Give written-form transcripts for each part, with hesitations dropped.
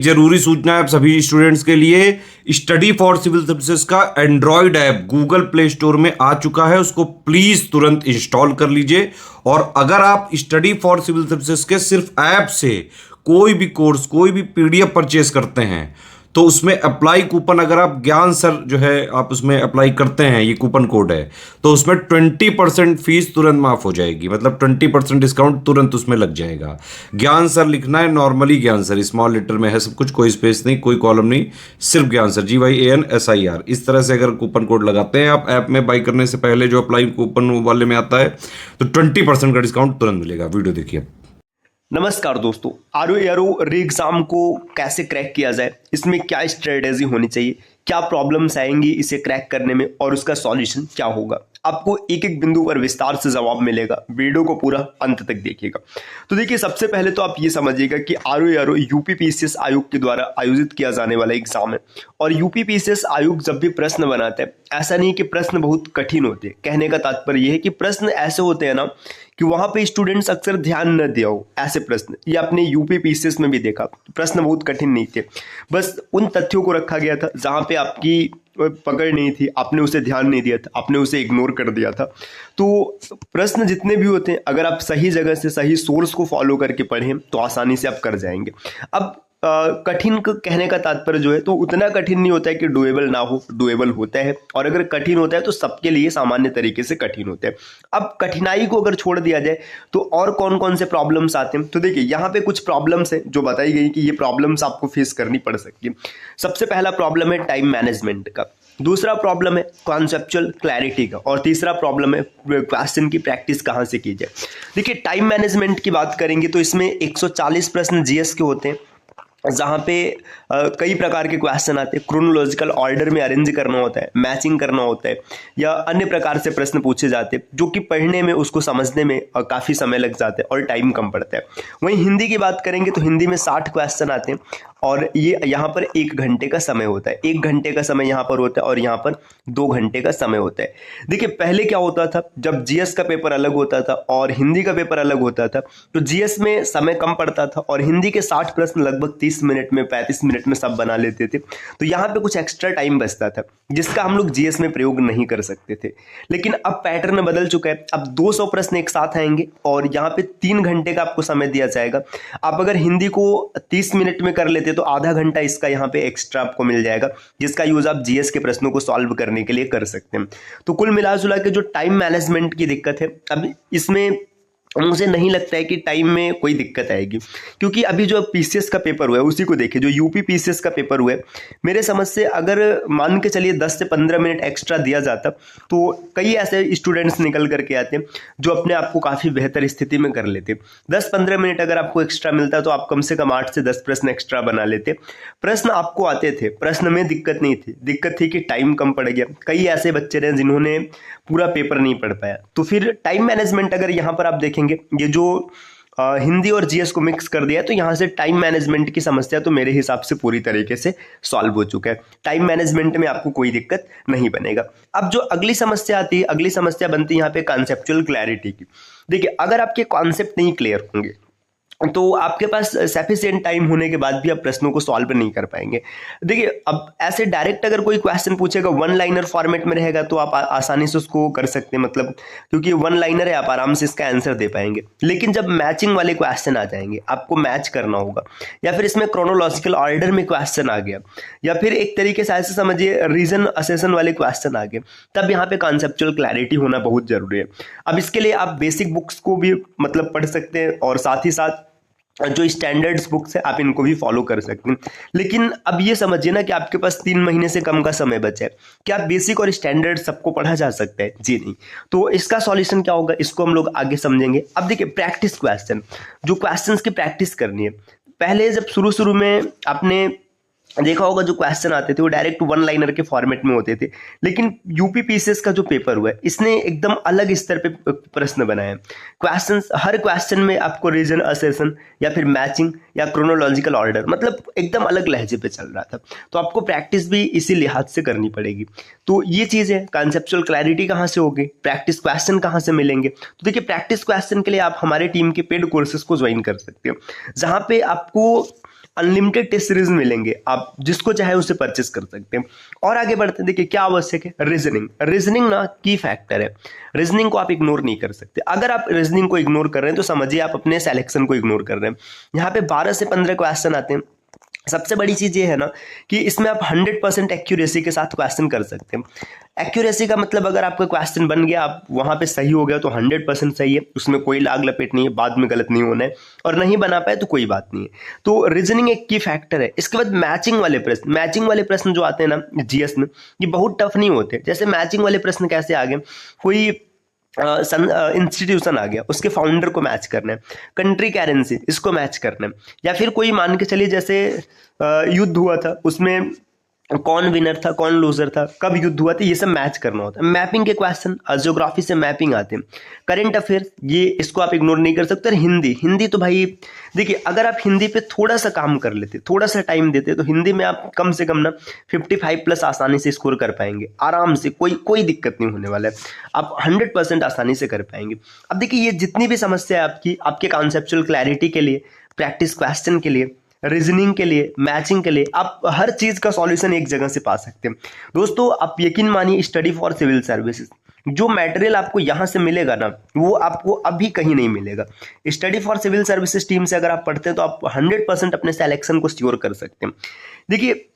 जरूरी सूचना है आप सभी स्टूडेंट्स के लिए। स्टडी फॉर सिविल सर्विसेज का Android app Google play store में आ चुका है, उसको प्लीज तुरंत इंस्टॉल कर लीजिए। और अगर आप स्टडी फॉर सिविल सर्विसेज के सिर्फ ऐप से कोई भी कोर्स, कोई भी पीडीएफ परचेस करते हैं तो उसमें अप्लाई कूपन, अगर आप ज्ञान सर जो है आप उसमें अप्लाई करते हैं, ये कूपन कोड है, तो उसमें 20% फीस तुरंत माफ हो जाएगी। मतलब 20% डिस्काउंट तुरंत उसमें लग जाएगा। ज्ञान सर लिखना है, नॉर्मली ज्ञान सर, स्मॉल लेटर में है सब कुछ, कोई स्पेस नहीं, कोई कॉलम नहीं, सिर्फ ज्ञान सर, GYANSIR। इस तरह से अगर कूपन कोड लगाते हैं आप ऐप में बाई करने से पहले, जो अप्लाई कूपन वाले में आता है, तो 20% का डिस्काउंट तुरंत मिलेगा। वीडियो देखिए। नमस्कार दोस्तों, आरओ री एग्जाम को कैसे क्रैक किया जाए, इसमें क्या स्ट्रेटेजी होनी चाहिए, क्या प्रॉब्लम्स आएंगी इसे क्रैक करने में और उसका सॉल्यूशन क्या होगा, आपको एक एक बिंदु पर विस्तार से जवाब मिलेगा। वीडियो को पूरा अंत तक देखिएगा। तो देखिए, सबसे पहले तो आप ये समझिएगा कि आरओ यूपी पीसीएस आयोग के द्वारा आयोजित किया जाने वाला एग्जाम है। और यूपी पीसीएस आयोग जब भी प्रश्न बनाता है, ऐसा नहीं कि प्रश्न बहुत कठिन होते हैं। कहने का तात्पर्य यह है कि प्रश्न ऐसे होते हैं ना कि वहां पे स्टूडेंट्स अक्सर ध्यान न दिया हो। ऐसे प्रश्न ये अपने यूपी पीसीएस में भी देखा, प्रश्न बहुत कठिन नहीं थे, बस उन तथ्यों को रखा गया था जहां पे आपकी पकड़ नहीं थी, आपने उसे ध्यान नहीं दिया था, आपने उसे इग्नोर कर दिया था। तो प्रश्न जितने भी होते हैं, अगर आप सही जगह से सही सोर्स को फॉलो करके पढ़ें तो आसानी से आप कर जाएंगे। अब कठिन कहने का तात्पर्य जो है, तो उतना कठिन नहीं होता है कि डुएबल ना हो, डुएबल होता है। और अगर कठिन होता है तो सबके लिए सामान्य तरीके से कठिन होता है। अब कठिनाई को अगर छोड़ दिया जाए तो और कौन कौन से प्रॉब्लम्स आते हैं, तो देखिए यहाँ पे कुछ प्रॉब्लम्स हैं जो बताई गई कि ये प्रॉब्लम्स आपको फेस करनी पड़ सकती है। सबसे पहला प्रॉब्लम है टाइम मैनेजमेंट का, दूसरा प्रॉब्लम है कॉन्सेप्चुअल क्लैरिटी का, और तीसरा प्रॉब्लम है क्वेश्चन की प्रैक्टिस कहाँ से की जाए। देखिए, टाइम मैनेजमेंट की बात करेंगे तो इसमें 140 प्रश्न जीएस के होते हैं, जहाँ पे कई प्रकार के क्वेश्चन आते हैं। क्रोनोलॉजिकल ऑर्डर में अरेंज करना होता है, मैचिंग करना होता है, या अन्य प्रकार से प्रश्न पूछे जाते हैं जो कि पढ़ने में, उसको समझने में काफ़ी समय लग जाता है और टाइम कम पड़ता है। वहीं हिंदी की बात करेंगे तो हिंदी में 60 क्वेश्चन आते हैं और ये यहाँ पर 1 घंटे का समय होता है। 1 घंटे का समय यहाँ पर होता है और यहाँ पर 2 घंटे का समय होता है। देखिए, पहले क्या होता था, जब जीएस का पेपर अलग होता था और हिंदी का पेपर अलग होता था, तो जीएस में समय कम पड़ता था और हिंदी के 60 प्रश्न लगभग 30 मिनट में, 35 मिनट में सब बना लेते थे। तो यहाँ पे कुछ एक्स्ट्रा टाइम बचता था जिसका हम लोग जीएस में प्रयोग नहीं कर सकते थे। लेकिन अब पैटर्न बदल चुका है। अब 200 प्रश्न एक साथ आएंगे और यहाँ पे 3 घंटे का आपको समय दिया जाएगा। आप अगर हिंदी को 30 मिनट में कर लेते तो आधा घंटा इसका यहाँ पे एक्स्ट्रा आपको मिल जाएगा, जिसका यूज आप जीएस के प्रश्नों को सॉल्व करने के लिए कर सकते हैं। तो कुल मिलाजुला के जो टाइम मैनेजमेंट की दिक्कत है, अब इसमें मुझे नहीं लगता है कि टाइम में कोई दिक्कत आएगी, क्योंकि अभी जो पीसीएस का पेपर हुआ है उसी को देखिए, जो यूपी पीसीएस का पेपर हुआ है, मेरे समझ से अगर मान के चलिए 10 से 15 मिनट एक्स्ट्रा दिया जाता तो कई ऐसे स्टूडेंट्स निकल करके आते हैं जो अपने आप को काफ़ी बेहतर स्थिति में कर लेते। 10-15 मिनट अगर आपको एक्स्ट्रा मिलता तो आप कम से कम 8 से 10 प्रश्न एक्स्ट्रा बना लेते। प्रश्न आपको आते थे, प्रश्न में दिक्कत नहीं थी, दिक्कत थी कि टाइम कम पड़ गया। कई ऐसे बच्चे रहे जिन्होंने पूरा पेपर नहीं पढ़ पाया। तो फिर टाइम मैनेजमेंट अगर यहाँ पर आप देखेंगे, ये जो हिंदी और जीएस को मिक्स कर दिया, तो यहाँ से टाइम मैनेजमेंट की समस्या तो मेरे हिसाब से पूरी तरीके से सॉल्व हो चुका है। टाइम मैनेजमेंट में आपको कोई दिक्कत नहीं बनेगा। अब जो अगली समस्या आती है, अगली समस्या बनती है यहाँ पे कॉन्सेप्चुअल क्लैरिटी की। देखिए, अगर आपके कॉन्सेप्ट नहीं क्लियर होंगे तो आपके पास सफिशिएंट टाइम होने के बाद भी आप प्रश्नों को सॉल्व नहीं कर पाएंगे। देखिए, अब ऐसे डायरेक्ट अगर कोई क्वेश्चन पूछेगा, वन लाइनर फॉर्मेट में रहेगा तो आप आसानी से उसको कर सकते हैं, मतलब क्योंकि वन लाइनर है, आप आराम से इसका आंसर दे पाएंगे। लेकिन जब मैचिंग वाले क्वेश्चन आ जाएंगे, आपको मैच करना होगा, या फिर इसमें क्रोनोलॉजिकल ऑर्डर में क्वेश्चन आ गया, या फिर एक तरीके से ऐसे समझिए रीजन असेसन वाले क्वेश्चन आ गए, तब यहाँ पे कॉन्सेप्चुअल क्लैरिटी होना बहुत जरूरी है। अब इसके लिए आप बेसिक बुक्स को भी मतलब पढ़ सकते हैं और साथ ही साथ जो स्टैंडर्ड्स बुक्स है आप इनको भी फॉलो कर सकते हैं। लेकिन अब ये समझिए ना कि आपके पास 3 महीने से कम का समय बचा है, क्या बेसिक और स्टैंडर्ड सबको पढ़ा जा सकता है? जी नहीं। तो इसका सॉल्यूशन क्या होगा, इसको हम लोग आगे समझेंगे। अब देखिए, प्रैक्टिस क्वेश्चन, जो क्वेश्चंस की प्रैक्टिस करनी है, पहले जब शुरू में आपने देखा होगा जो क्वेश्चन आते थे वो डायरेक्ट वन लाइनर के फॉर्मेट में होते थे। लेकिन यूपी पीसीएस का जो पेपर हुआ है, इसने एकदम अलग स्तर पे प्रश्न बनाए। क्वेश्चंस, हर क्वेश्चन में आपको रीजन असेसन या फिर मैचिंग या क्रोनोलॉजिकल ऑर्डर, मतलब एकदम अलग लहजे पे चल रहा था। तो आपको प्रैक्टिस भी इसी लिहाज से करनी पड़ेगी। तो ये चीज़ है, कॉन्सेप्चुअल क्लैरिटी कहाँ से होगी, प्रैक्टिस क्वेश्चन कहाँ से मिलेंगे। तो देखिए, प्रैक्टिस क्वेश्चन के लिए आप हमारे टीम के पेड कोर्सेज को ज्वाइन कर सकते हो, जहाँ पे आपको अनलिमिटेड टेस्ट सीरीज मिलेंगे, आप जिसको चाहे उसे परचेस कर सकते हैं। और आगे बढ़ते हैं, देखिए क्या आवश्यक है, रीजनिंग ना की फैक्टर है। रीजनिंग को आप इग्नोर नहीं कर सकते। अगर आप रीजनिंग को इग्नोर कर रहे हैं तो समझिए आप अपने सिलेक्शन को इग्नोर कर रहे हैं। यहाँ पे 12 से 15 क्वेश्चन आते हैं। सबसे बड़ी चीज ये है ना कि इसमें आप 100% एक्यूरेसी के साथ क्वेश्चन कर सकते हैं। एक्यूरेसी का मतलब अगर आपका क्वेश्चन बन गया, आप वहां पे सही हो गया तो 100% सही है, उसमें कोई लाग लपेट नहीं है, बाद में गलत नहीं होना है। और नहीं बना पाए तो कोई बात नहीं है। तो रीजनिंग एक की फैक्टर है। इसके बाद मैचिंग वाले प्रश्न जो आते हैं ना जीएस में, ये बहुत टफ नहीं होते। जैसे मैचिंग वाले प्रश्न कैसे आ गए, कोई इंस्टीट्यूशन आ गया, उसके फाउंडर को मैच करना है, कंट्री करेंसी इसको मैच करना है, या फिर कोई मान के चलिए जैसे युद्ध हुआ था, उसमें कौन विनर था कौन लूजर था, कब युद्ध हुआ था, ये सब मैच करना होता है। मैपिंग के क्वेश्चन ज्योग्राफी से मैपिंग आते हैं। करंट अफेयर ये इसको आप इग्नोर नहीं कर सकते। और हिंदी तो भाई देखिए, अगर आप हिंदी पे थोड़ा सा काम कर लेते, थोड़ा सा टाइम देते, तो हिंदी में आप कम से कम ना 55+ आसानी से स्कोर कर पाएंगे आराम से। कोई दिक्कत नहीं होने वाला है, आप 100% आसानी से कर पाएंगे। अब देखिए ये जितनी भी समस्या है आपके कॉन्सेप्चुअल क्लैरिटी के लिए, प्रैक्टिस क्वेश्चन के लिए, रीजनिंग के लिए, मैचिंग के लिए, आप हर चीज का सॉल्यूशन एक जगह से पा सकते हैं। दोस्तों आप यकीन मानिए, स्टडी फॉर सिविल सर्विसेज जो मटेरियल आपको यहां से मिलेगा ना, वो आपको अभी कहीं नहीं मिलेगा। Study for civil services team से अगर आप पढ़ते हैं तो आप 100% अपने सिलेक्शन को सिक्योर कर सकते हैं। देखिए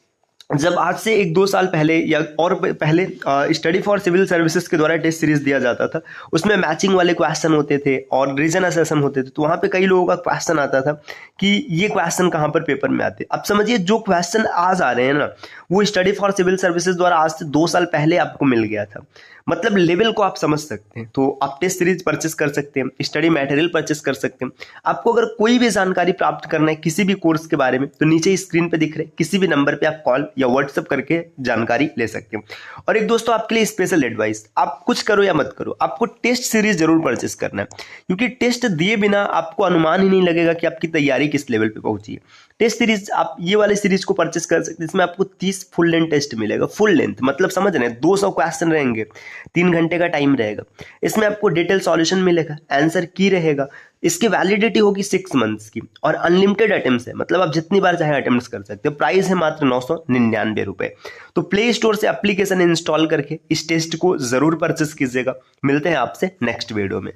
जब आज से 1-2 साल पहले या और पहले स्टडी फॉर सिविल सर्विसेज के द्वारा टेस्ट सीरीज दिया जाता था, उसमें मैचिंग वाले क्वेश्चन होते थे और रीजन असेसन होते थे। तो वहां पे कई लोगों का क्वेश्चन आता था कि ये क्वेश्चन कहाँ पर पेपर में आते। अब समझिए जो क्वेश्चन आज आ रहे हैं ना, वो स्टडी फॉर सिविल सर्विसेज द्वारा आज से 2 साल पहले आपको मिल गया था। मतलब लेवल को आप समझ सकते हैं। तो आप टेस्ट सीरीज परचेस कर सकते हैं, स्टडी मटेरियल परचेस कर सकते हैं। आपको अगर कोई भी जानकारी प्राप्त करना है किसी भी कोर्स के बारे में, तो नीचे स्क्रीन पे दिख रहे किसी भी नंबर पे आप कॉल या व्हाट्सएप करके जानकारी ले सकते हैं। और एक दोस्तों आपके लिए स्पेशल एडवाइस, आप कुछ करो या मत करो, आपको टेस्ट सीरीज जरूर परचेस करना है, क्योंकि टेस्ट दिए बिना आपको अनुमान ही नहीं लगेगा कि आपकी तैयारी किस लेवल पे पहुंची है। टेस्ट सीरीज आप ये वाले सीरीज को परचेस कर सकते हैं। इसमें आपको 30 फुल लेंथ टेस्ट मिलेगा। फुल लेंथ मतलब समझ रहे हैं, 200 क्वेश्चन रहेंगे, 3 घंटे का टाइम रहेगा। इसमें आपको डिटेल सॉल्यूशन मिलेगा, आंसर की रहेगा। इसकी वैलिडिटी होगी 6 मंथ्स की और अनलिमिटेड अटेम्प्ट्स है, मतलब आप जितनी बार चाहे अटेम्प्ट्स कर सकते हो। प्राइस है मात्र 999 रुपए। तो प्ले स्टोर से एप्लीकेशन इंस्टॉल करके इस टेस्ट को जरूर परचेस कीजिएगा। मिलते हैं आपसे नेक्स्ट वीडियो में।